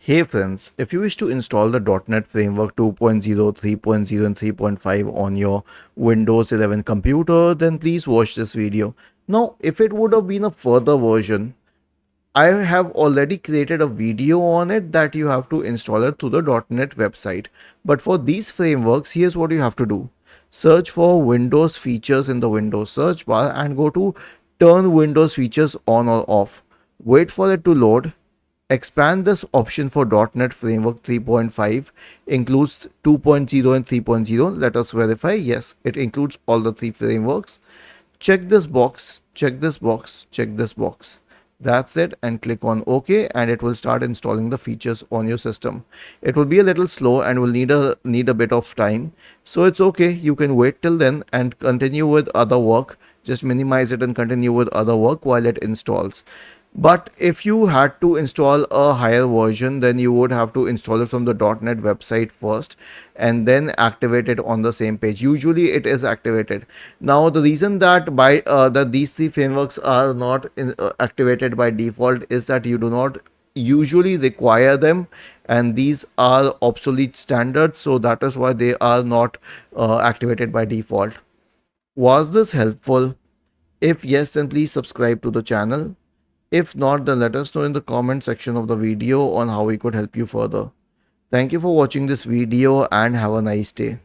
Hey friends, if you wish to install the .NET Framework 2.0, 3.0 and 3.5 on your Windows 11 computer, then please watch this video. Now, if it would have been a further version, I have already created a video on it that you have to install it through the .NET website. But for these frameworks, here's what you have to do. Search for Windows features in the Windows search bar and go to turn Windows features on or off. Wait for it to load. Expand this option for .NET Framework 3.5 includes 2.0 and 3.0. Let us verify. Yes, it includes all the three frameworks. Check this box, check this box, check this box. That's it, and click on OK, and it will start installing the features on your system. It will be a little slow and will need a bit of time. So it's okay. You can wait till then and continue with other work. Just minimize it and continue with other work while it installs. But if you had to install a higher version, then you would have to install it from the .NET website first and then activate it on the same page. Usually it is activated. Now the reason that that these three frameworks are not activated by default is that you do not usually require them, and these are obsolete standards, so that is why they are not activated by default. Was this helpful? If yes, then please subscribe to the channel. If not, then let us know in the comment section of the video on how we could help you further. Thank you for watching this video and have a nice day.